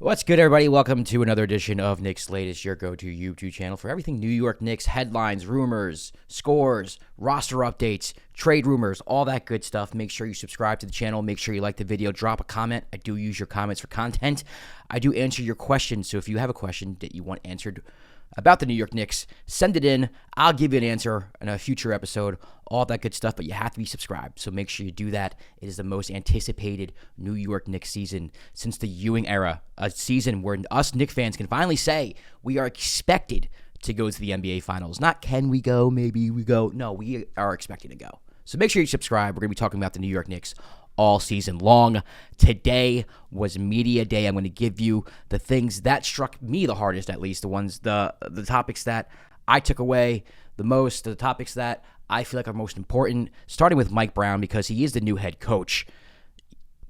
What's good, everybody? Welcome to another edition of Knicks Latest, your go-to YouTube channel for everything New York Knicks, headlines, rumors, scores, roster updates, trade rumors, all that good stuff. Make sure you subscribe to the channel. Make sure you like the video. Drop a comment. I do use your comments for content. I do answer your questions, so if you have a question that you want answered about the New York Knicks, send it in. I'll give you an answer in a future episode, all that good stuff, but you have to be subscribed, so make sure you do that. It is the most anticipated New York Knicks season since the Ewing era, a season where us Knicks fans can finally say we are expected to go to the NBA Finals. Not can we go, maybe we go. No, we are expected to go. So make sure you subscribe. We're going to be talking about the New York Knicks all season long. Today was media day. I'm going to give you the things that struck me the hardest, at least the topics that I took away the most, the topics that I feel like are most important, starting with Mike Brown because he is the new head coach.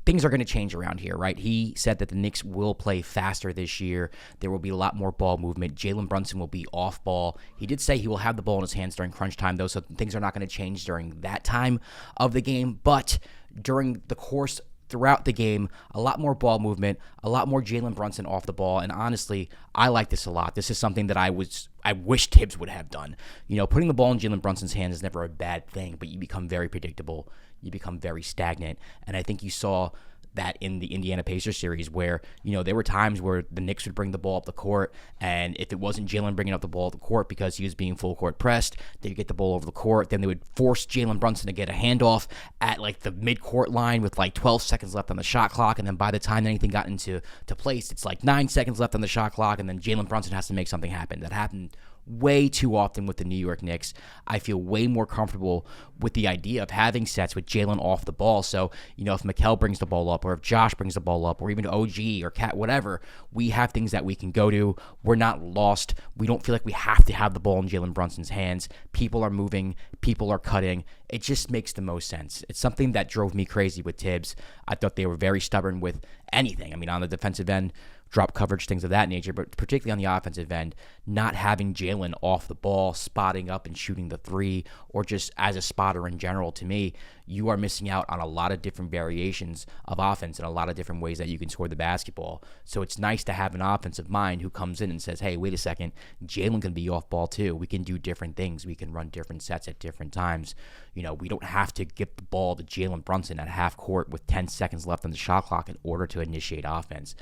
Things are going to change around here, right? He said that the Knicks will play faster this year. There will be a lot more ball movement. Jalen Brunson will be off ball. He did say he will have the ball in his hands during crunch time, though, so things are not going to change during that time of the game. But during the course throughout the game, a lot more ball movement, a lot more Jalen Brunson off the ball. And honestly, I like this a lot. This is something that I wish Tibbs would have done. You know, putting the ball in Jalen Brunson's hands is never a bad thing, but you become very predictable. You become very stagnant. And I think you saw that in the Indiana Pacers series where, you know, there were times where the Knicks would bring the ball up the court, and if it wasn't Jalen bringing up the ball up the court because he was being full court pressed, they'd get the ball over the court, then they would force Jalen Brunson to get a handoff at like the mid-court line with like 12 seconds left on the shot clock, and then by the time anything got into place, it's like 9 seconds left on the shot clock, and then Jalen Brunson has to make something happen. That happened way too often with the New York Knicks. I feel way more comfortable with the idea of having sets with Jalen off the ball. So, you know, if Mikal brings the ball up, or if Josh brings the ball up, or even OG or Cat, whatever, we have things that we can go to. We're not lost. We don't feel like we have to have the ball in Jalen Brunson's hands. People are moving. People are cutting. It just makes the most sense. It's something that drove me crazy with Tibbs. I thought they were very stubborn with anything. I mean, on the defensive end, drop coverage, things of that nature, but particularly on the offensive end, not having Jalen off the ball, spotting up and shooting the three, or just as a spotter in general, to me, you are missing out on a lot of different variations of offense and a lot of different ways that you can score the basketball. So it's nice to have an offensive mind who comes in and says, hey, wait a second, Jalen can be off ball too. We can do different things. We can run different sets at different times. You know, we don't have to get the ball to Jalen Brunson at half court with 10 seconds left on the shot clock in order to initiate offense.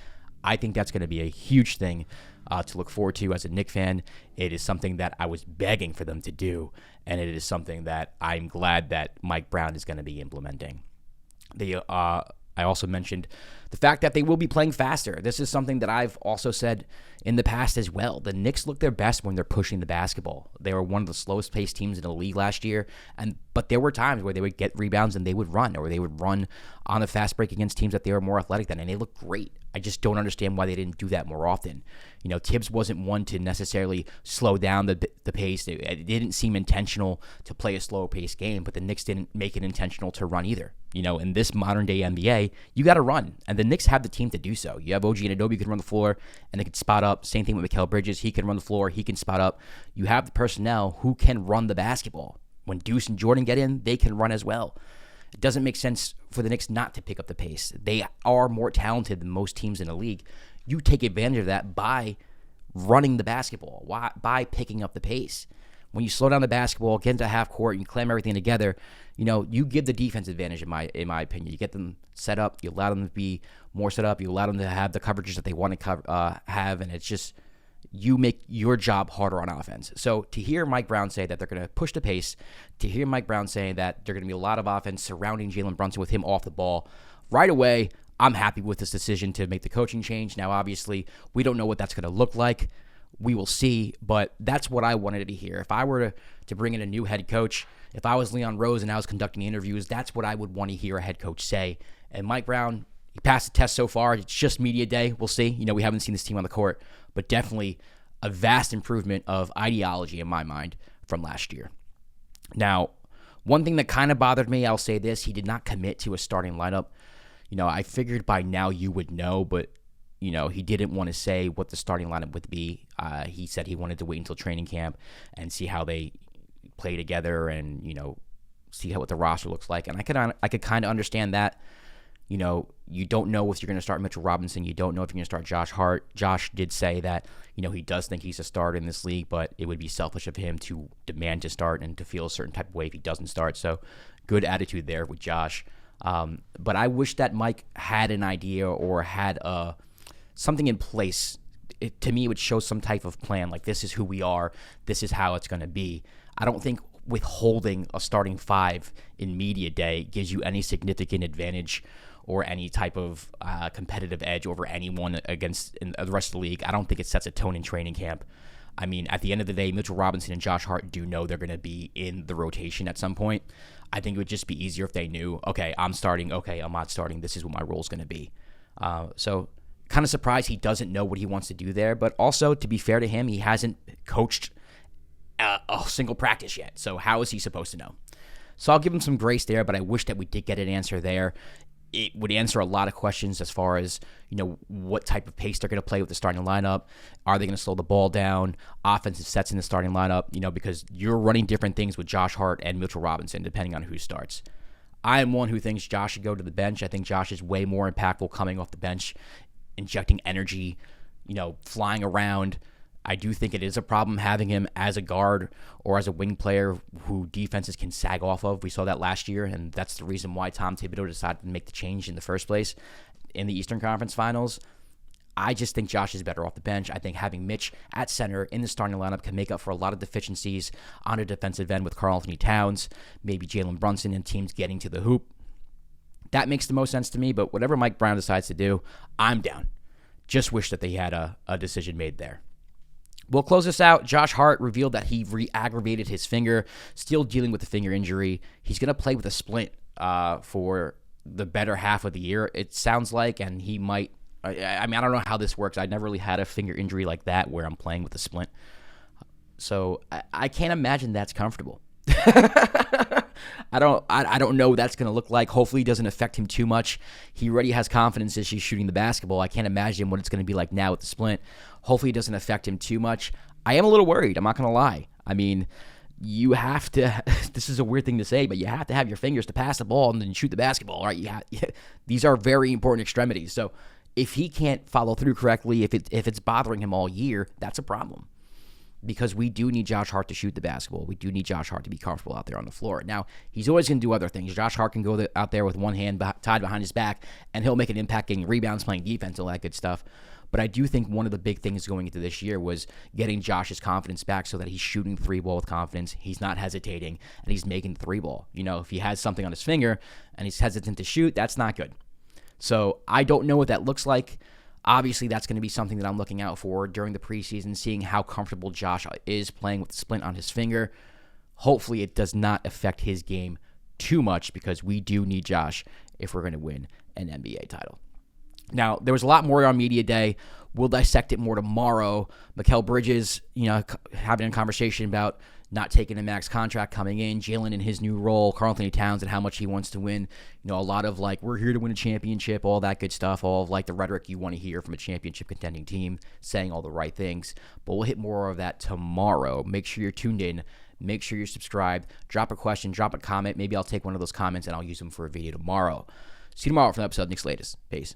I think that's going to be a huge thing to look forward to as a Knicks fan. It is something that I was begging for them to do, and it is something that I'm glad that Mike Brown is going to be implementing. I also mentioned the fact that they will be playing faster. This is something that I've also said in the past as well. The Knicks look their best when they're pushing the basketball. They were one of the slowest paced teams in the league last year, but there were times where they would get rebounds and they would run, or they would run on the fast break against teams that they were more athletic than, and they looked great. I just don't understand why they didn't do that more often. You know, Tibbs wasn't one to necessarily slow down the pace. It didn't seem intentional to play a slower paced game, but the Knicks didn't make it intentional to run either. You know, in this modern day NBA, you got to run, and the Knicks have the team to do so. You have OG Anunoby who can run the floor, and they can spot up. Same thing with Mikal Bridges. He can run the floor. He can spot up. You have the personnel who can run the basketball. When Deuce and Jordan get in, they can run as well. It doesn't make sense for the Knicks not to pick up the pace. They are more talented than most teams in the league. You take advantage of that by running the basketball, by picking up the pace. When you slow down the basketball, get into half court, and you clam everything together, you know, you give the defense advantage, in my opinion. You get them set up. You allow them to be more set up. You allow them to have the coverages that they want to have, and it's just, you make your job harder on offense. So to hear Mike Brown say that they're going to push the pace, to hear Mike Brown saying that they're going to be a lot of offense surrounding Jalen Brunson with him off the ball, right away, I'm happy with this decision to make the coaching change. Now, obviously, we don't know what that's going to look like. We will see, but that's what I wanted to hear. If I were to bring in a new head coach, if I was Leon Rose and I was conducting interviews, that's what I would want to hear a head coach say. And Mike Brown, he passed the test so far. It's just media day. We'll see. You know, we haven't seen this team on the court, but definitely a vast improvement of ideology in my mind from last year. Now, one thing that kind of bothered me, I'll say this, he did not commit to a starting lineup. You know, I figured by now you would know, but, you know, he didn't want to say what the starting lineup would be. He said he wanted to wait until training camp and see how they play together and, you know, see what the roster looks like. And I could kind of understand that. You don't know if you're going to start Mitchell Robinson. You don't know if you're going to start Josh Hart. Josh did say that, he does think he's a starter in this league, but it would be selfish of him to demand to start and to feel a certain type of way if he doesn't start. So good attitude there with Josh. But I wish that Mike had an idea or had something in place. To me, it would show some type of plan, like this is who we are, this is how it's going to be. I don't think withholding a starting five in media day gives you any significant advantage or any type of competitive edge over anyone against in the rest of the league. I don't think it sets a tone in training camp. I mean, at the end of the day, Mitchell Robinson and Josh Hart do know they're going to be in the rotation at some point. I think it would just be easier if they knew, okay, I'm starting, okay, I'm not starting, this is what my role is going to be. So kind of surprised he doesn't know what he wants to do there, but also, to be fair to him, he hasn't coached a single practice yet, so how is he supposed to know? So I'll give him some grace there, but I wish that we did get an answer there. It would answer a lot of questions as far as, what type of pace they're going to play with the starting lineup. Are they going to slow the ball down? Offensive sets in the starting lineup, because you're running different things with Josh Hart and Mitchell Robinson, depending on who starts. I am one who thinks Josh should go to the bench. I think Josh is way more impactful coming off the bench, injecting energy, flying around. I do think it is a problem having him as a guard or as a wing player who defenses can sag off of. We saw that last year, and that's the reason why Tom Thibodeau decided to make the change in the first place in the Eastern Conference Finals. I just think Josh is better off the bench. I think having Mitch at center in the starting lineup can make up for a lot of deficiencies on a defensive end with Karl-Anthony Towns, maybe Jalen Brunson, and teams getting to the hoop. That makes the most sense to me, but whatever Mike Brown decides to do, I'm down. Just wish that they had a decision made there. We'll close this out. Josh Hart revealed that he re-aggravated his finger, still dealing with the finger injury. He's going to play with a splint for the better half of the year, it sounds like, and he might. I don't know how this works. I never really had a finger injury like that where I'm playing with a splint. So I can't imagine that's comfortable. I don't know what that's going to look like. Hopefully it doesn't affect him too much. He already has confidence as he's shooting the basketball. I can't imagine what it's going to be like now with the splint. Hopefully it doesn't affect him too much. I am a little worried. I'm not going to lie. I mean, you have to – this is a weird thing to say, but you have to have your fingers to pass the ball and then shoot the basketball, right? These are very important extremities. So if he can't follow through correctly, if it's bothering him all year, that's a problem. Because we do need Josh Hart to shoot the basketball. We do need Josh Hart to be comfortable out there on the floor. Now, he's always going to do other things. Josh Hart can go out there with one hand tied behind his back, and he'll make an impact getting rebounds, playing defense, all that good stuff. But I do think one of the big things going into this year was getting Josh's confidence back so that he's shooting the three ball with confidence. He's not hesitating, and he's making the three ball. If he has something on his finger and he's hesitant to shoot, that's not good. So I don't know what that looks like. Obviously, that's going to be something that I'm looking out for during the preseason, seeing how comfortable Josh is playing with the splint on his finger. Hopefully, it does not affect his game too much because we do need Josh if we're going to win an NBA title. Now, there was a lot more on Media Day. We'll dissect it more tomorrow. Mikal Bridges, having a conversation about not taking a max contract coming in, Jalen in his new role, Karl-Anthony Towns and how much he wants to win. A lot of we're here to win a championship, all that good stuff, all of the rhetoric you want to hear from a championship contending team, saying all the right things. But we'll hit more of that tomorrow. Make sure you're tuned in. Make sure you're subscribed. Drop a question, drop a comment. Maybe I'll take one of those comments and I'll use them for a video tomorrow. See you tomorrow for an episode of Knicks Latest. Peace.